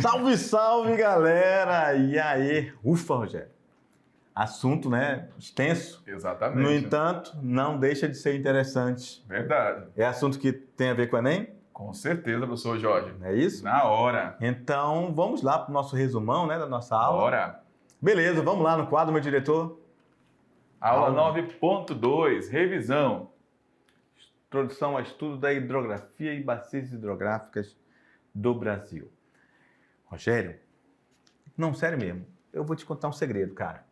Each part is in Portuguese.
Salve, salve, galera! E aí? Ufa, Rogério. Assunto, né? Extenso. Exatamente. No entanto, não deixa de ser interessante. Verdade. É assunto que tem a ver com o Enem? Com certeza, professor Jorge. É isso? Na hora. Então, vamos lá para o nosso resumão, né, da nossa aula. Bora. Beleza, vamos lá no quadro, meu diretor. Aula 9.2, revisão. Introdução ao estudo da hidrografia e bacias hidrográficas do Brasil. Rogério, não, sério mesmo, eu vou te contar um segredo, cara.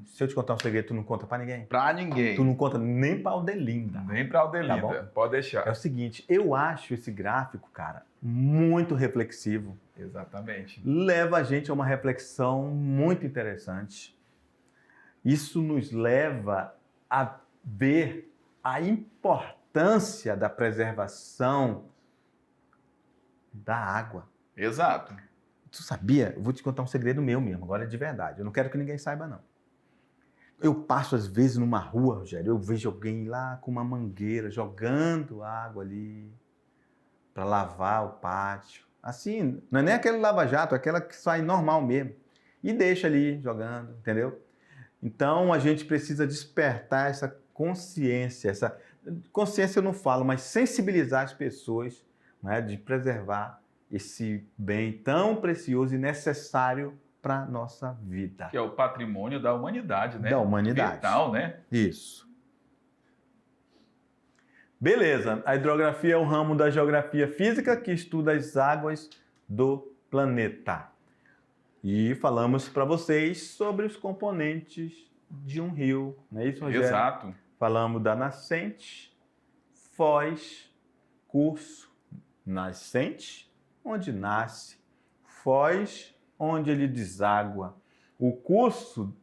Se eu te contar um segredo, tu não conta pra ninguém? Pra ninguém. Tu não conta nem pra Aldelinda. Nem pra Aldelinda. Tá bom? Pode deixar. É o seguinte, eu acho esse gráfico, cara, muito reflexivo. Exatamente. Leva a gente a uma reflexão muito interessante. Isso nos leva a ver a importância da preservação da água. Exato. Tu sabia? Eu vou te contar um segredo meu mesmo, agora é de verdade. Eu não quero que ninguém saiba, não. Eu passo, às vezes, numa rua, Rogério, eu vejo alguém lá com uma mangueira, jogando água ali para lavar o pátio. Assim, não é nem aquele lava-jato, é aquela que sai normal mesmo. E deixa ali, jogando, entendeu? Então, a gente precisa despertar essa consciência. Essa consciência eu não falo, mas sensibilizar as pessoas, né, de preservar esse bem tão precioso e necessário para a nossa vida. Que é o patrimônio da humanidade, né? Da humanidade. Vital, né? Isso. Beleza. A hidrografia é o ramo da geografia física que estuda as águas do planeta. E falamos para vocês sobre os componentes de um rio, não é isso, Rogério? Exato. Falamos da nascente, foz, curso. Nascente, onde nasce. Foz, onde ele deságua. O curso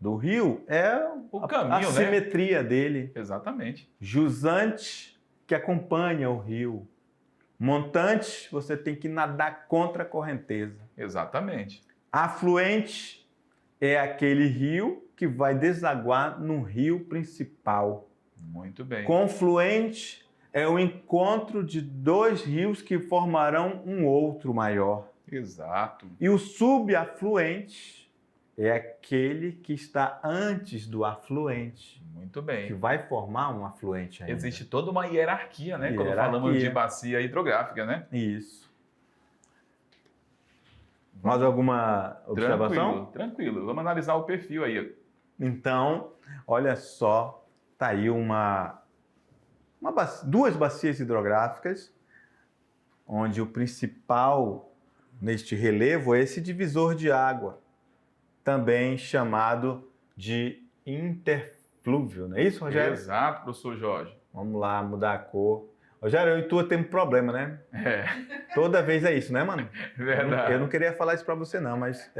do rio é O caminho, a simetria dele. Exatamente. Jusante, que acompanha o rio. Montante, você tem que nadar contra a correnteza. Exatamente. Afluente é aquele rio que vai desaguar no rio principal. Muito bem. Confluente é o encontro de dois rios que formarão um outro maior. Exato. E o subafluente é aquele que está antes do afluente, Muito que bem. vai formar um afluente ainda. Existe toda uma hierarquia, né? Quando Hierarquia. falamos de bacia hidrográfica, né? Isso. Mais alguma observação? Tranquilo. Vamos analisar o perfil aí. Então, olha só, tá aí duas bacias hidrográficas, onde o principal neste relevo é esse divisor de água, também chamado de interflúvio, não é isso, Rogério? Exato, professor Jorge. Vamos lá, mudar a cor. Rogério, eu e tu temos problema, né? Toda vez é isso, né, mano? Verdade. Eu não queria falar isso pra você não, mas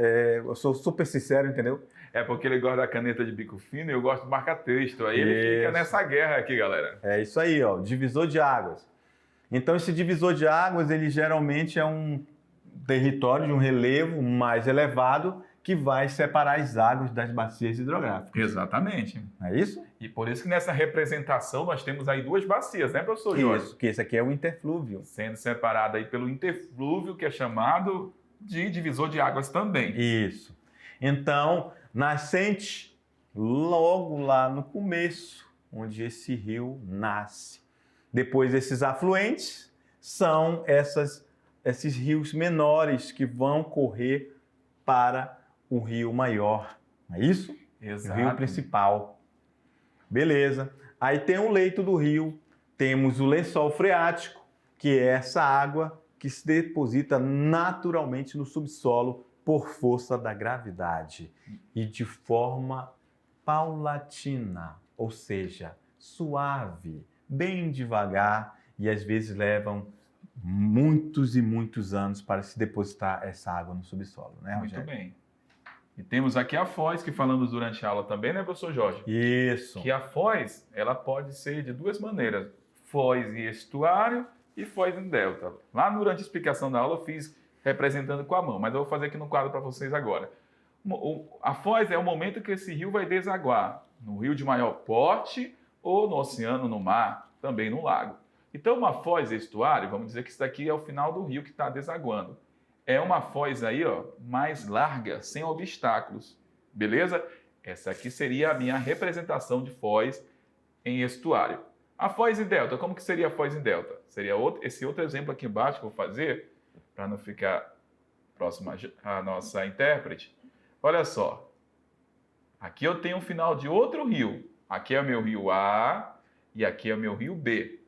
eu sou super sincero, entendeu? É porque ele gosta da caneta de bico fino e eu gosto de marcar texto. Aí ele fica nessa guerra aqui, galera. É isso aí, ó, divisor de águas. Então esse divisor de águas, ele geralmente é um território de um relevo mais elevado que vai separar as águas das bacias hidrográficas. Exatamente. Não é isso? E por isso que nessa representação nós temos aí duas bacias, né, professor Jorge? Isso, que esse aqui é o interflúvio. Sendo separada aí pelo interflúvio, que é chamado de divisor de águas também. Isso. Então, nascente, logo lá no começo, onde esse rio nasce. Depois, esses afluentes são esses rios menores que vão correr para o rio maior. Não é isso? Exato. O rio principal. Beleza. Aí tem o leito do rio, temos o lençol freático, que é essa água que se deposita naturalmente no subsolo por força da gravidade e de forma paulatina, ou seja, suave, bem devagar, e às vezes levam muitos e muitos anos para se depositar essa água no subsolo, né, Rogério? Muito bem. E temos aqui a foz, que falamos durante a aula também, né, professor Jorge? Isso. Que a foz, ela pode ser de duas maneiras. Foz em estuário e foz em delta. Lá durante a explicação da aula eu fiz representando com a mão, mas eu vou fazer aqui no quadro para vocês agora. A foz é o momento que esse rio vai desaguar no rio de maior porte ou no oceano, no mar, também no lago. Então, uma foz estuário, vamos dizer que isso daqui é o final do rio que está desaguando. é uma foz aí, ó, mais larga, sem obstáculos, beleza? Essa aqui seria a minha representação de foz em estuário. A foz em delta, como que seria a foz em delta? Seria esse outro exemplo aqui embaixo que eu vou fazer, para não ficar próximo à nossa intérprete. Olha só, aqui eu tenho o final de outro rio. Aqui é o meu rio A e aqui é o meu rio B.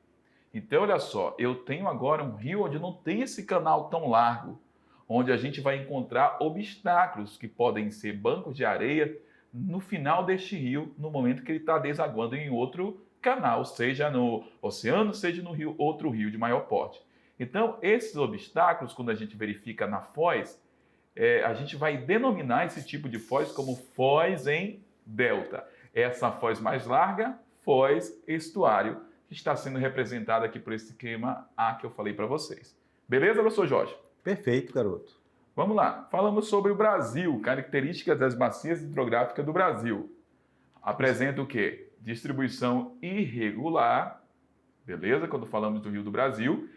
Então, olha só, eu tenho agora um rio onde não tem esse canal tão largo, onde a gente vai encontrar obstáculos que podem ser bancos de areia no final deste rio, no momento que ele está desaguando em outro canal, seja no oceano, seja no rio, outro rio de maior porte. Então, esses obstáculos, quando a gente verifica na foz, a gente vai denominar esse tipo de foz como foz em delta. Essa foz mais larga, foz estuário, que está sendo representada aqui por esse esquema A que eu falei para vocês. Beleza, professor Jorge? Perfeito, garoto. Vamos lá. Falamos sobre o Brasil, características das bacias hidrográficas do Brasil. Apresenta o quê? Distribuição irregular, beleza? Quando falamos do Rio do Brasil.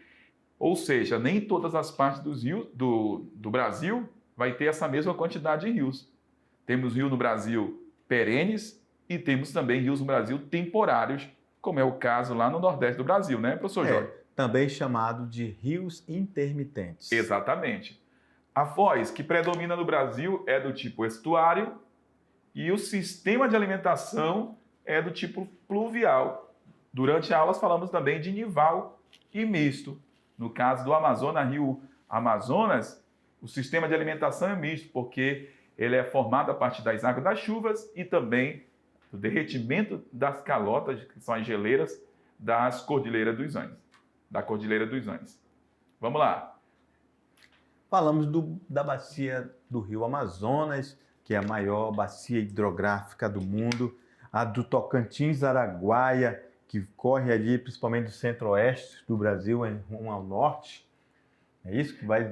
Ou seja, nem todas as partes dos rios do Brasil vai ter essa mesma quantidade de rios. Temos rio no Brasil perenes e temos também rios no Brasil temporários, como é o caso lá no Nordeste do Brasil, né, professor Jorge? Também chamado de rios intermitentes. Exatamente. A foz que predomina no Brasil é do tipo estuário e o sistema de alimentação é do tipo pluvial. Durante a aula falamos também de nival e misto. No caso do Amazonas, Rio Amazonas, o sistema de alimentação é misto, porque ele é formado a partir das águas das chuvas e também do derretimento das calotas, que são as geleiras das Cordilheiras dos Andes, da Cordilheira dos Andes. Vamos lá. Falamos da bacia do Rio Amazonas, que é a maior bacia hidrográfica do mundo, a do Tocantins-Araguaia, que corre ali principalmente do centro-oeste do Brasil, rumo ao norte. É isso que vai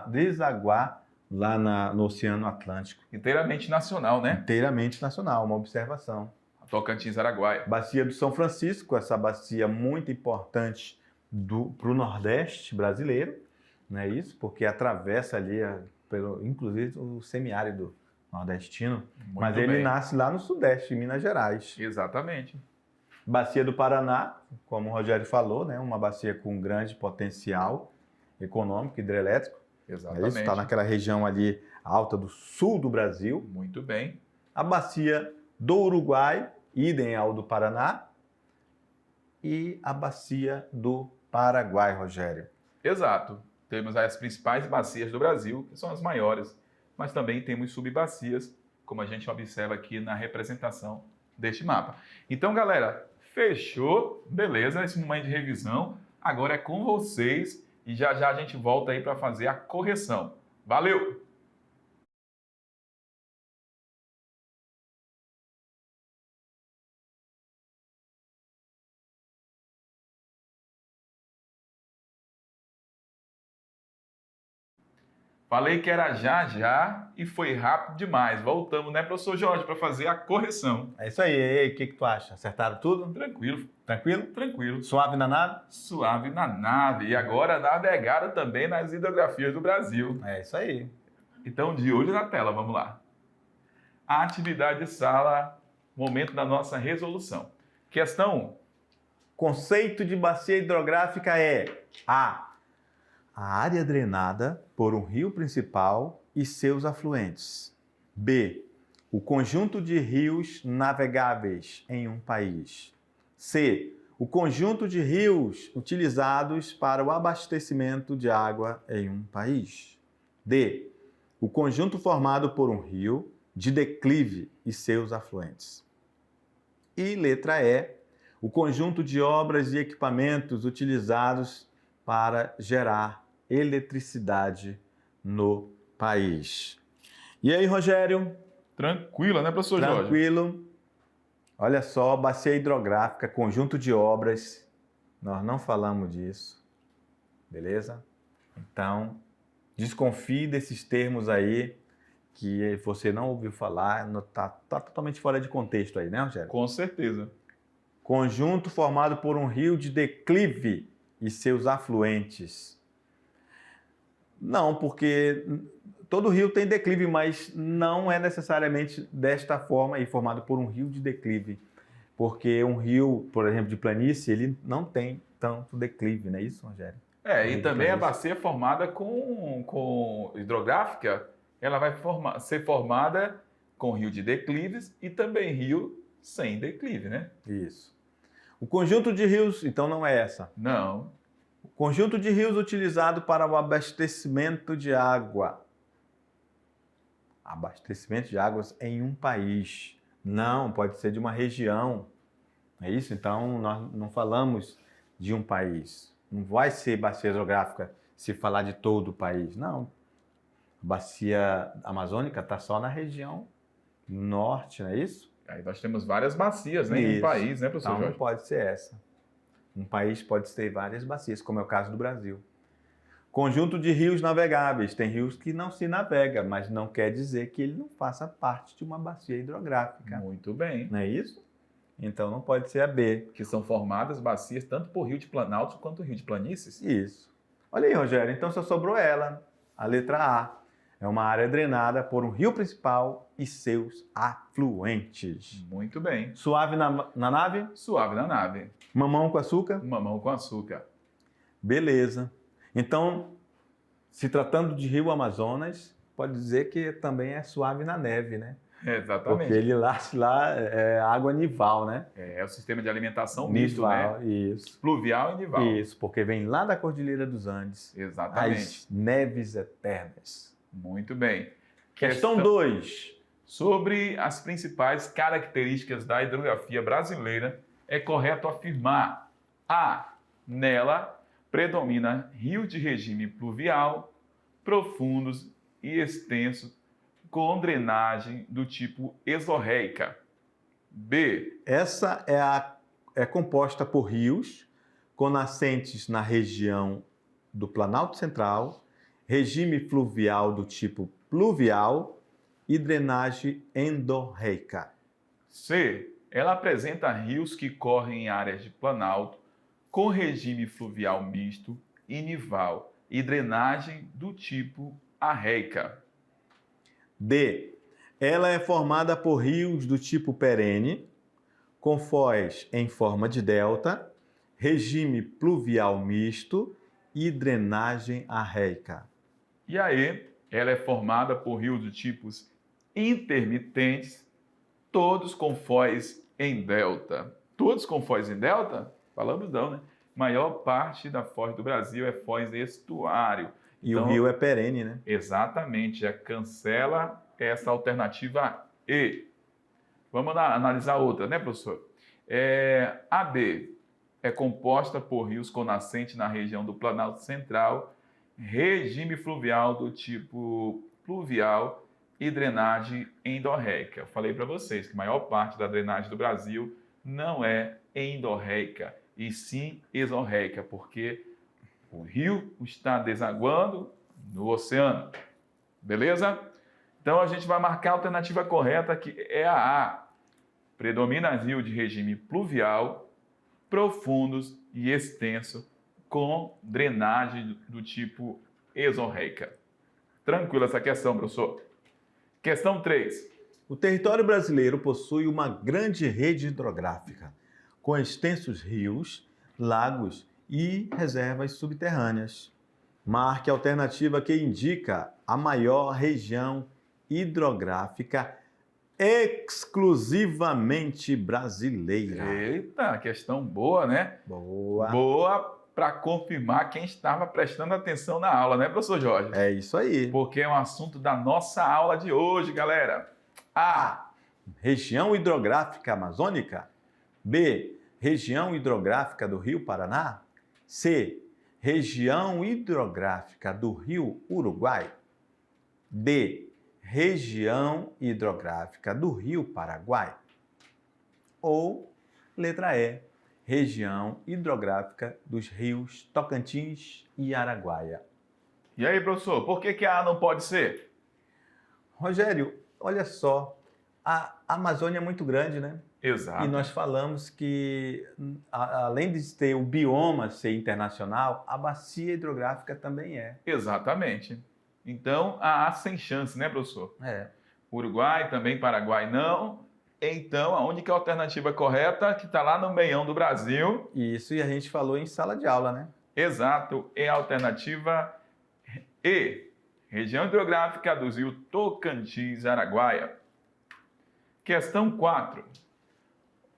desaguar lá no Oceano Atlântico. Inteiramente nacional, né? Inteiramente nacional, uma observação. Tocantins-Araguaia. Bacia do São Francisco, essa bacia muito importante para o Nordeste brasileiro, não é isso? Porque atravessa ali, inclusive, o semiárido nordestino, mas ele nasce lá no Sudeste, em Minas Gerais. Exatamente. Bacia do Paraná, como o Rogério falou, né? Uma bacia com grande potencial econômico, hidrelétrico. Exatamente. Isso está naquela região ali alta do sul do Brasil. Muito bem. A bacia do Uruguai, idem ao do Paraná. E a bacia do Paraguai, Rogério. Exato. Temos as principais bacias do Brasil, que são as maiores, mas também temos subbacias, como a gente observa aqui na representação deste mapa. Então, galera, fechou? Beleza, esse momento de revisão. Agora é com vocês e já já a gente volta aí para fazer a correção. Valeu! Falei que era já já e foi rápido demais. Voltamos, né, professor Jorge, para fazer a correção. É isso aí. E aí, o que tu acha? Acertaram tudo? Tranquilo. Tranquilo? Tranquilo. Suave na nave? Suave na nave. E agora navegaram também nas hidrografias do Brasil. É isso aí. Então, de olho na tela, vamos lá. A atividade de sala, momento da nossa resolução. Questão 1. Conceito de bacia hidrográfica é a área drenada por um rio principal e seus afluentes. B. O conjunto de rios navegáveis em um país. C. O conjunto de rios utilizados para o abastecimento de água em um país. D. O conjunto formado por um rio de declive e seus afluentes. E letra E. O conjunto de obras e equipamentos utilizados para gerar eletricidade no país. E aí, Rogério? Tranquilo, né, professor Jorge? Tranquilo. Olha só, bacia hidrográfica, conjunto de obras. Nós não falamos disso. Beleza? Então, desconfie desses termos aí que você não ouviu falar, tá totalmente fora de contexto aí, né, Rogério? Com certeza. Conjunto formado por um rio de declive e seus afluentes. Não, porque todo rio tem declive, mas não é necessariamente desta forma e formado por um rio de declive. Porque um rio, por exemplo, de planície, ele não tem tanto declive, não é isso, Rogério? Um E rio de também a planície. bacia formada com hidrográfica, ela vai ser formada com rio de declives e também rio sem declive, né? Isso. O conjunto de rios, então não é essa. Não. O conjunto de rios utilizado para o abastecimento de água. Abastecimento de águas em um país. Não, pode ser de uma região. É isso? Então, nós não falamos de um país. Não vai ser bacia hidrográfica se falar de todo o país. Não. A bacia amazônica está só na região norte, não é isso? Aí nós temos várias bacias, né, em um Isso. país, né, professor Então, não Jorge? pode ser essa. Um país pode ter várias bacias, como é o caso do Brasil. Conjunto de rios navegáveis. Tem rios que não se navega, mas não quer dizer que ele não faça parte de uma bacia hidrográfica. Muito bem. Não é isso? Então não pode ser a B. Que são formadas bacias tanto por rio de Planalto quanto rio de Planícies. Isso. Olha aí, Rogério. Então só sobrou ela, a letra A. É uma área drenada por um rio principal e seus afluentes. Muito bem. Suave na nave? Suave na nave. Mamão com açúcar? Mamão com açúcar. Beleza. Então, se tratando de rio Amazonas, pode dizer que também é suave na neve, né? Exatamente. Porque ele lá é água nival, né? É o sistema de alimentação misto, Nival, né? isso. Pluvial e nival. Isso, porque vem lá da Cordilheira dos Andes, Exatamente. as neves eternas. Muito bem. Questão 2. Sobre as principais características da hidrografia brasileira, é correto afirmar: A. Nela predomina rio de regime pluvial, profundos e extensos, com drenagem do tipo exorreica. B. Essa é composta por rios com nascentes na região do Planalto Central, regime fluvial do tipo pluvial e drenagem endorreica. C. Ela apresenta rios que correm em áreas de planalto, com regime fluvial misto e nival e drenagem do tipo arreica. D. Ela é formada por rios do tipo perene, com foz em forma de delta, regime pluvial misto e drenagem arreica. E aí, ela é formada por rios de tipos intermitentes, todos com foz em delta. Todos com foz em delta? Falamos não, né? Maior parte da foz do Brasil é foz estuário. E Então, o rio é perene, né? exatamente, já cancela essa alternativa E. Vamos analisar outra, né, professor? A B é composta por rios com nascente na região do Planalto Central, regime fluvial do tipo pluvial e drenagem endorreica. Eu falei para vocês que a maior parte da drenagem do Brasil não é endorreica, e sim exorreica, porque o rio está desaguando no oceano. Beleza? Então a gente vai marcar a alternativa correta, que é a A. Predomina rio de regime pluvial, profundos e extenso, com drenagem do tipo exorreica. Tranquila essa questão, professor. Questão 3. O território brasileiro possui uma grande rede hidrográfica, com extensos rios, lagos e reservas subterrâneas. Marque a alternativa que indica a maior região hidrográfica exclusivamente brasileira. Eita, questão boa, né? Boa. Boa para confirmar quem estava prestando atenção na aula, né, professor Jorge? É isso aí. Porque é um assunto da nossa aula de hoje, galera. A. Região hidrográfica amazônica. B. Região hidrográfica do Rio Paraná. C. Região hidrográfica do Rio Uruguai. D. Região hidrográfica do Rio Paraguai. Ou, letra E, região hidrográfica dos rios Tocantins e Araguaia. E aí, professor, por que a A não pode ser? Rogério, olha só, A Amazônia é muito grande, né? Exato. E nós falamos que, além de ter o bioma ser internacional, a bacia hidrográfica também é. Exatamente. Então, há sem chance, né, professor? É. Uruguai também, Paraguai não. Então, a única alternativa correta, que está lá no meião do Brasil, Isso, e a gente falou em sala de aula, né? exato, é a alternativa E, região hidrográfica do rio Tocantins-Araguaia. Questão 4.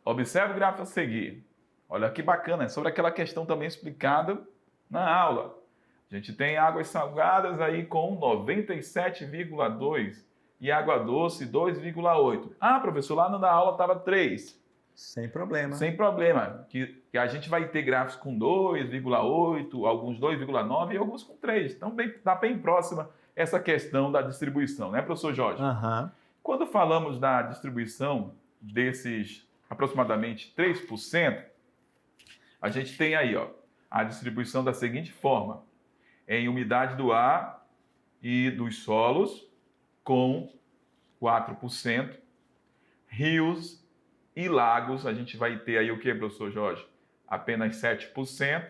Observe o gráfico a seguir. Olha que bacana, é sobre aquela questão também explicada na aula. A gente tem águas salgadas aí com 97,2 e água doce 2,8. Ah, professor, lá na aula estava 3. Sem problema. Sem problema, que a gente vai ter gráficos com 2,8, alguns 2,9 e alguns com 3. Então, está bem próxima essa questão da distribuição, né, professor Jorge? Aham. Quando falamos da distribuição desses aproximadamente 3%, a gente tem aí ó, a distribuição da seguinte forma: em umidade do ar e dos solos, com 4%, rios e lagos, a gente vai ter aí o que, professor Jorge? Apenas 7%.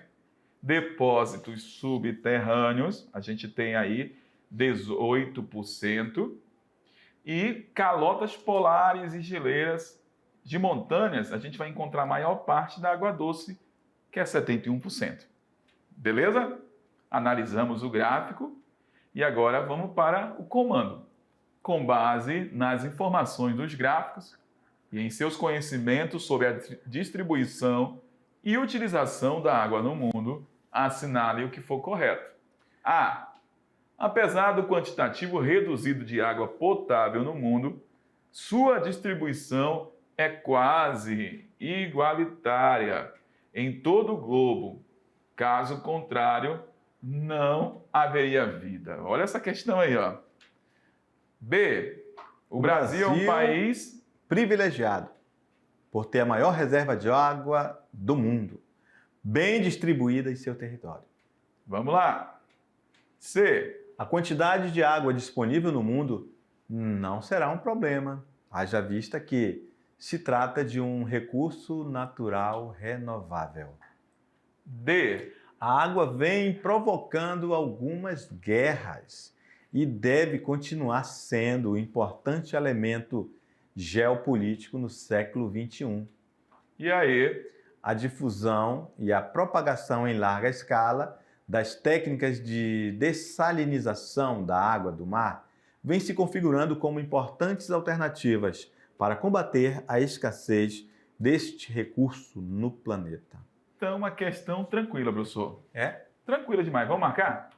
Depósitos subterrâneos, a gente tem aí 18%. E calotas polares e geleiras de montanhas, a gente vai encontrar a maior parte da água doce, que é 71%. Beleza? Analisamos o gráfico e agora vamos para o comando. Com base nas informações dos gráficos e em seus conhecimentos sobre a distribuição e utilização da água no mundo, assinale o que for correto. A. Apesar do quantitativo reduzido de água potável no mundo, sua distribuição é quase igualitária em todo o globo. Caso contrário, não haveria vida. Olha essa questão aí, ó. B. O Brasil é um país privilegiado por ter a maior reserva de água do mundo, bem distribuída em seu território. Vamos lá. C. A quantidade de água disponível no mundo não será um problema, haja vista que se trata de um recurso natural renovável. D. A água vem provocando algumas guerras e deve continuar sendo um importante elemento geopolítico no século XXI. E aí? A difusão e a propagação em larga escala das técnicas de dessalinização da água do mar vem se configurando como importantes alternativas para combater a escassez deste recurso no planeta. Então, uma questão tranquila, professor. É? Tranquila demais. Vamos marcar?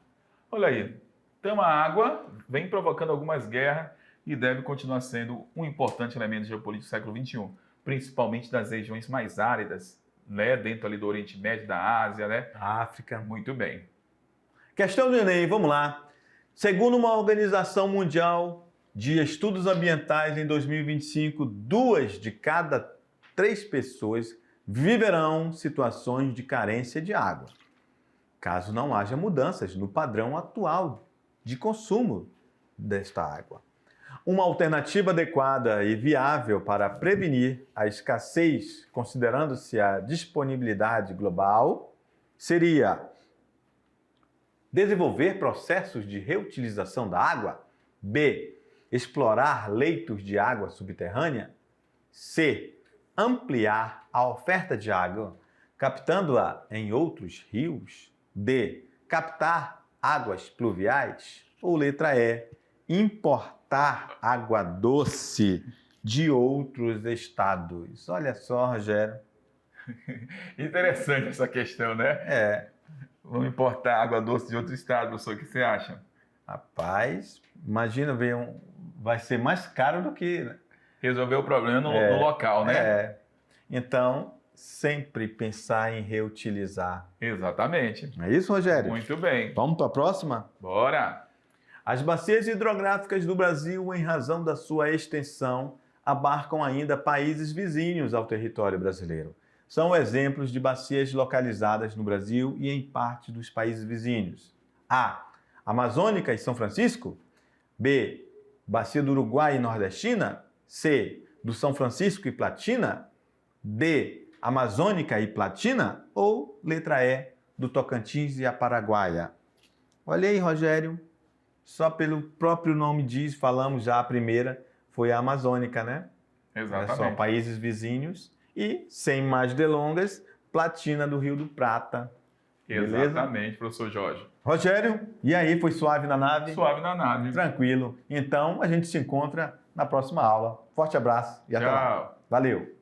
Olha aí. Então, a água vem provocando algumas guerras e deve continuar sendo um importante elemento geopolítico do século XXI, principalmente das regiões mais áridas, né? Dentro ali do Oriente Médio, da Ásia, né? África. Muito bem. Questão do Enem, vamos lá. Segundo uma organização mundial de estudos ambientais em 2025, 2 de cada 3 pessoas viverão situações de carência de água, caso não haja mudanças no padrão atual de consumo desta água. Uma alternativa adequada e viável para prevenir a escassez, considerando-se a disponibilidade global, seria desenvolver processos de reutilização da água. B. Explorar leitos de água subterrânea. C. Ampliar a oferta de água, captando-a em outros rios. D. Captar águas pluviais. Ou letra E. Importar água doce de outros estados. Olha só, Rogério. Interessante essa questão, né? É. Vamos importar água doce de outro estado, professor. O que você acha? Rapaz, imagina ver vai ser mais caro do que resolver o problema no local, né? É. Então, sempre pensar em reutilizar. Exatamente. Não é isso, Rogério? Muito bem. Vamos para a próxima? Bora! As bacias hidrográficas do Brasil, em razão da sua extensão, abarcam ainda países vizinhos ao território brasileiro. São exemplos de bacias localizadas no Brasil e em parte dos países vizinhos. A. Amazônica e São Francisco. B. Bacia do Uruguai e Nordestina. C, do São Francisco e Platina? D, Amazônica e Platina? Ou letra E, do Tocantins e a Paraguaia? Olha aí, Rogério, só pelo próprio nome diz, falamos já a primeira, foi a Amazônica, né? Exatamente. Só países vizinhos e, sem mais delongas, Platina do Rio do Prata. Beleza? Exatamente, professor Jorge. Rogério, e aí, foi suave na nave? Suave na nave. Tranquilo. Então, a gente se encontra na próxima aula. Forte abraço e até lá. Tchau. Valeu!